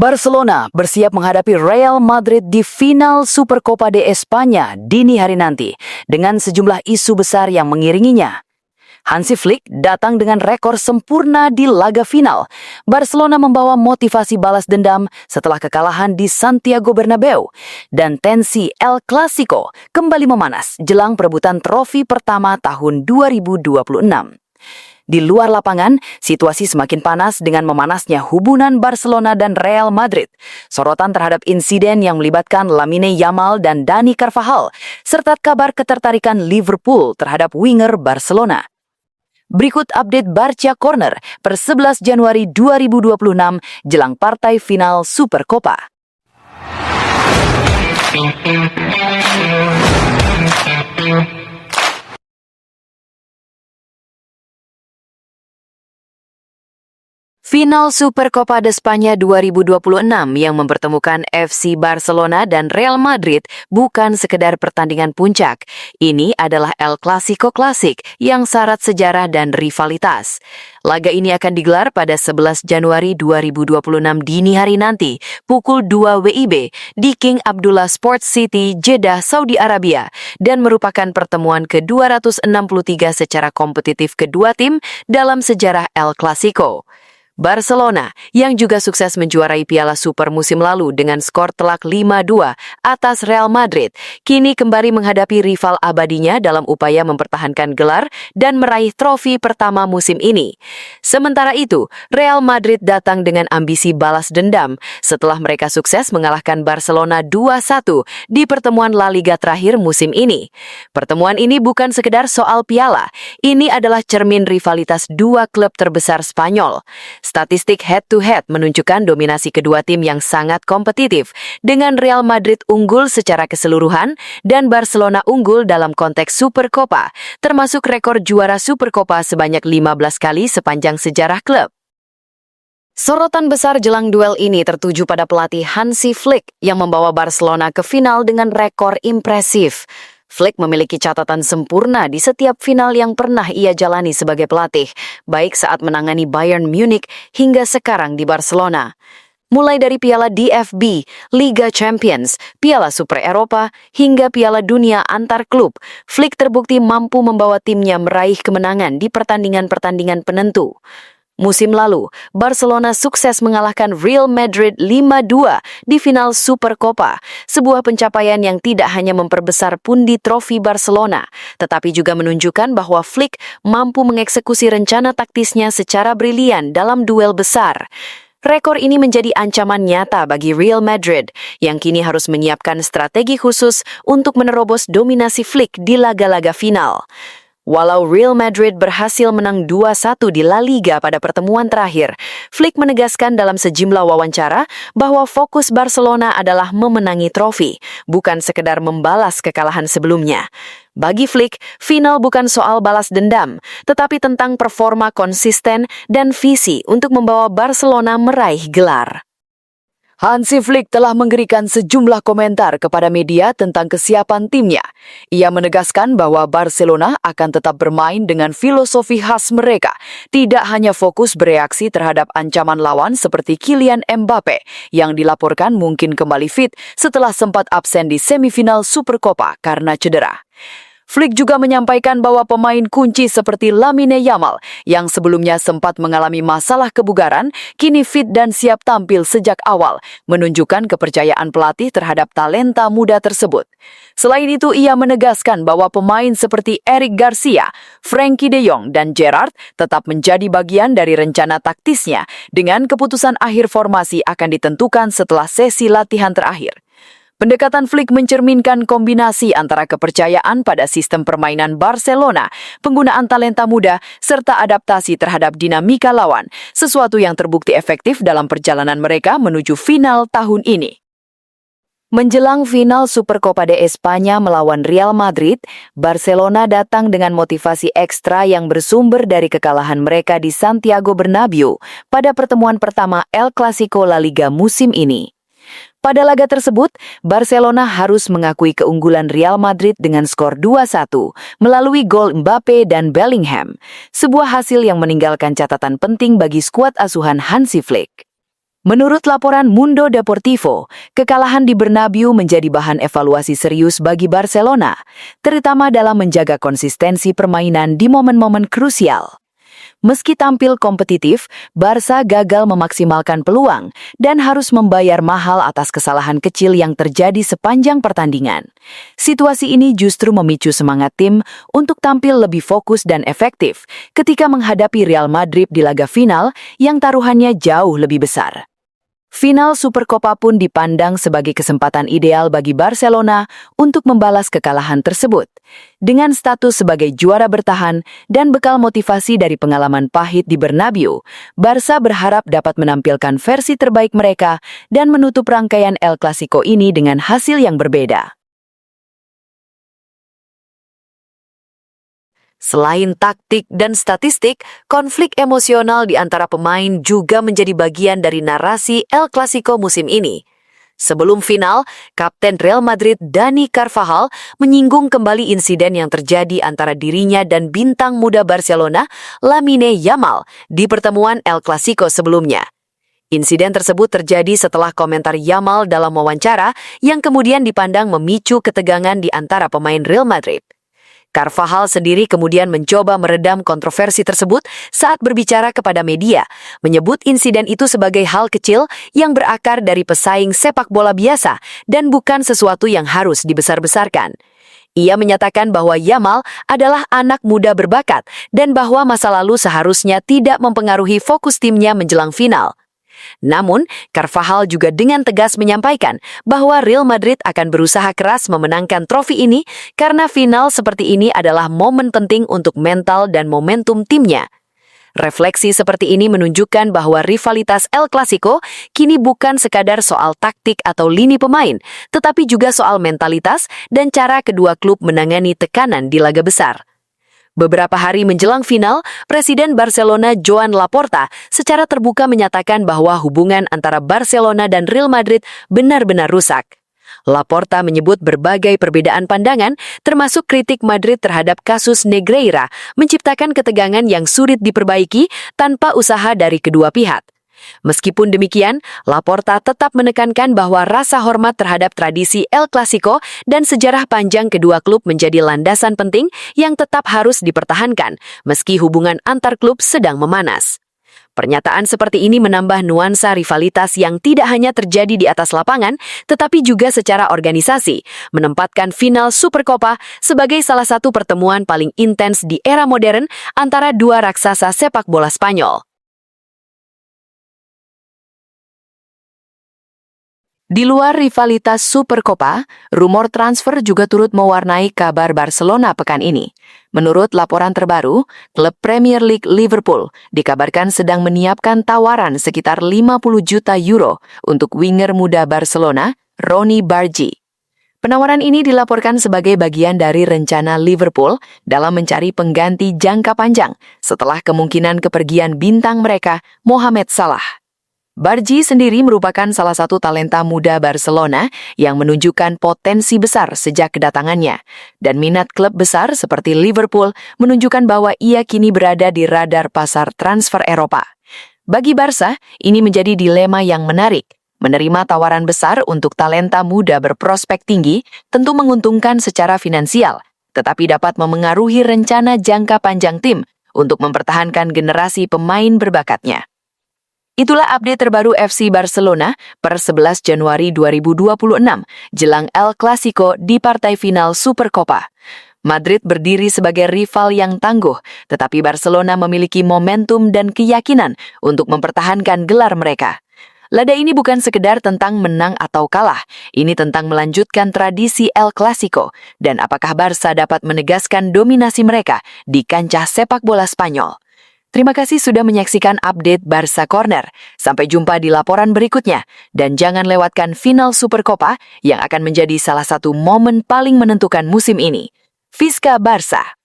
Barcelona bersiap menghadapi Real Madrid di final Supercopa de España dini hari nanti dengan sejumlah isu besar yang mengiringinya. Hansi Flick datang dengan rekor sempurna di laga final. Barcelona membawa motivasi balas dendam setelah kekalahan di Santiago Bernabeu. Dan tensi El Clasico kembali memanas jelang perebutan trofi pertama tahun 2026. Di luar lapangan, situasi semakin panas dengan memanasnya hubungan Barcelona dan Real Madrid. Sorotan terhadap insiden yang melibatkan Lamine Yamal dan Dani Carvajal, serta kabar ketertarikan Liverpool terhadap winger Barcelona. Berikut update Barca Corner per 11 Januari 2026 jelang partai final Supercopa. Final Supercopa de España 2026 yang mempertemukan FC Barcelona dan Real Madrid bukan sekedar pertandingan puncak. Ini adalah El Clasico klasik yang syarat sejarah dan rivalitas. Laga ini akan digelar pada 11 Januari 2026 dini hari nanti, pukul 2 WIB di King Abdullah Sports City, Jeddah, Saudi Arabia, dan merupakan pertemuan ke-263 secara kompetitif kedua tim dalam sejarah El Clasico. Barcelona, yang juga sukses menjuarai Piala Super musim lalu dengan skor telak 5-2 atas Real Madrid, kini kembali menghadapi rival abadinya dalam upaya mempertahankan gelar dan meraih trofi pertama musim ini. Sementara itu, Real Madrid datang dengan ambisi balas dendam setelah mereka sukses mengalahkan Barcelona 2-1 di pertemuan La Liga terakhir musim ini. Pertemuan ini bukan sekedar soal piala, ini adalah cermin rivalitas dua klub terbesar Spanyol. Statistik head-to-head menunjukkan dominasi kedua tim yang sangat kompetitif, dengan Real Madrid unggul secara keseluruhan dan Barcelona unggul dalam konteks Supercopa, termasuk rekor juara Supercopa sebanyak 15 kali sepanjang sejarah klub. Sorotan besar jelang duel ini tertuju pada pelatih Hansi Flick yang membawa Barcelona ke final dengan rekor impresif. Flick memiliki catatan sempurna di setiap final yang pernah ia jalani sebagai pelatih, baik saat menangani Bayern Munich hingga sekarang di Barcelona. Mulai dari Piala DFB, Liga Champions, Piala Super Eropa, hingga Piala Dunia antar klub, Flick terbukti mampu membawa timnya meraih kemenangan di pertandingan-pertandingan penentu. Musim lalu, Barcelona sukses mengalahkan Real Madrid 5-2 di final Supercopa, sebuah pencapaian yang tidak hanya memperbesar pundi trofi Barcelona, tetapi juga menunjukkan bahwa Flick mampu mengeksekusi rencana taktisnya secara brilian dalam duel besar. Rekor ini menjadi ancaman nyata bagi Real Madrid, yang kini harus menyiapkan strategi khusus untuk menerobos dominasi Flick di laga-laga final. Walau Real Madrid berhasil menang 2-1 di La Liga pada pertemuan terakhir, Flick menegaskan dalam sejumlah wawancara bahwa fokus Barcelona adalah memenangi trofi, bukan sekedar membalas kekalahan sebelumnya. Bagi Flick, final bukan soal balas dendam, tetapi tentang performa konsisten dan visi untuk membawa Barcelona meraih gelar. Hansi Flick telah memberikan sejumlah komentar kepada media tentang kesiapan timnya. Ia menegaskan bahwa Barcelona akan tetap bermain dengan filosofi khas mereka, tidak hanya fokus bereaksi terhadap ancaman lawan seperti Kylian Mbappe, yang dilaporkan mungkin kembali fit setelah sempat absen di semifinal Supercopa karena cedera. Flick juga menyampaikan bahwa pemain kunci seperti Lamine Yamal yang sebelumnya sempat mengalami masalah kebugaran, kini fit dan siap tampil sejak awal, menunjukkan kepercayaan pelatih terhadap talenta muda tersebut. Selain itu, ia menegaskan bahwa pemain seperti Eric Garcia, Frenkie de Jong, dan Gerrard tetap menjadi bagian dari rencana taktisnya, dengan keputusan akhir formasi akan ditentukan setelah sesi latihan terakhir. Pendekatan Flick mencerminkan kombinasi antara kepercayaan pada sistem permainan Barcelona, penggunaan talenta muda, serta adaptasi terhadap dinamika lawan, sesuatu yang terbukti efektif dalam perjalanan mereka menuju final tahun ini. Menjelang final Supercopa de España melawan Real Madrid, Barcelona datang dengan motivasi ekstra yang bersumber dari kekalahan mereka di Santiago Bernabeu pada pertemuan pertama El Clasico La Liga musim ini. Pada laga tersebut, Barcelona harus mengakui keunggulan Real Madrid dengan skor 2-1 melalui gol Mbappe dan Bellingham, sebuah hasil yang meninggalkan catatan penting bagi skuad asuhan Hansi Flick. Menurut laporan Mundo Deportivo, kekalahan di Bernabeu menjadi bahan evaluasi serius bagi Barcelona, terutama dalam menjaga konsistensi permainan di momen-momen krusial. Meski tampil kompetitif, Barca gagal memaksimalkan peluang dan harus membayar mahal atas kesalahan kecil yang terjadi sepanjang pertandingan. Situasi ini justru memicu semangat tim untuk tampil lebih fokus dan efektif ketika menghadapi Real Madrid di laga final yang taruhannya jauh lebih besar. Final Supercopa pun dipandang sebagai kesempatan ideal bagi Barcelona untuk membalas kekalahan tersebut. Dengan status sebagai juara bertahan dan bekal motivasi dari pengalaman pahit di Bernabeu, Barca berharap dapat menampilkan versi terbaik mereka dan menutup rangkaian El Clasico ini dengan hasil yang berbeda. Selain taktik dan statistik, konflik emosional di antara pemain juga menjadi bagian dari narasi El Clasico musim ini. Sebelum final, Kapten Real Madrid Dani Carvajal menyinggung kembali insiden yang terjadi antara dirinya dan bintang muda Barcelona, Lamine Yamal, di pertemuan El Clasico sebelumnya. Insiden tersebut terjadi setelah komentar Yamal dalam wawancara yang kemudian dipandang memicu ketegangan di antara pemain Real Madrid. Carvajal sendiri kemudian mencoba meredam kontroversi tersebut saat berbicara kepada media, menyebut insiden itu sebagai hal kecil yang berakar dari pesaing sepak bola biasa dan bukan sesuatu yang harus dibesar-besarkan. Ia menyatakan bahwa Yamal adalah anak muda berbakat dan bahwa masa lalu seharusnya tidak mempengaruhi fokus timnya menjelang final. Namun, Carvajal juga dengan tegas menyampaikan bahwa Real Madrid akan berusaha keras memenangkan trofi ini karena final seperti ini adalah momen penting untuk mental dan momentum timnya. Refleksi seperti ini menunjukkan bahwa rivalitas El Clasico kini bukan sekadar soal taktik atau lini pemain, tetapi juga soal mentalitas dan cara kedua klub menangani tekanan di laga besar. Beberapa hari menjelang final, Presiden Barcelona Joan Laporta secara terbuka menyatakan bahwa hubungan antara Barcelona dan Real Madrid benar-benar rusak. Laporta menyebut berbagai perbedaan pandangan, termasuk kritik Madrid terhadap kasus Negreira, menciptakan ketegangan yang sulit diperbaiki tanpa usaha dari kedua pihak. Meskipun demikian, Laporta tetap menekankan bahwa rasa hormat terhadap tradisi El Clasico dan sejarah panjang kedua klub menjadi landasan penting yang tetap harus dipertahankan, meski hubungan antar klub sedang memanas. Pernyataan seperti ini menambah nuansa rivalitas yang tidak hanya terjadi di atas lapangan, tetapi juga secara organisasi, menempatkan final Supercopa sebagai salah satu pertemuan paling intens di era modern antara dua raksasa sepak bola Spanyol. Di luar rivalitas Supercopa, rumor transfer juga turut mewarnai kabar Barcelona pekan ini. Menurut laporan terbaru, klub Premier League Liverpool dikabarkan sedang menyiapkan tawaran sekitar 50 juta euro untuk winger muda Barcelona, Ronny Bargi. Penawaran ini dilaporkan sebagai bagian dari rencana Liverpool dalam mencari pengganti jangka panjang setelah kemungkinan kepergian bintang mereka, Mohamed Salah. Bargi sendiri merupakan salah satu talenta muda Barcelona yang menunjukkan potensi besar sejak kedatangannya, dan minat klub besar seperti Liverpool menunjukkan bahwa ia kini berada di radar pasar transfer Eropa. Bagi Barca, ini menjadi dilema yang menarik. Menerima tawaran besar untuk talenta muda berprospek tinggi tentu menguntungkan secara finansial, tetapi dapat memengaruhi rencana jangka panjang tim untuk mempertahankan generasi pemain berbakatnya. Itulah update terbaru FC Barcelona per 11 Januari 2026 jelang El Clasico di partai final Supercopa. Madrid berdiri sebagai rival yang tangguh, tetapi Barcelona memiliki momentum dan keyakinan untuk mempertahankan gelar mereka. Laga ini bukan sekedar tentang menang atau kalah, ini tentang melanjutkan tradisi El Clasico dan apakah Barca dapat menegaskan dominasi mereka di kancah sepak bola Spanyol. Terima kasih sudah menyaksikan update Barca Corner. Sampai jumpa di laporan berikutnya. Dan jangan lewatkan final Supercopa yang akan menjadi salah satu momen paling menentukan musim ini. Visca Barca.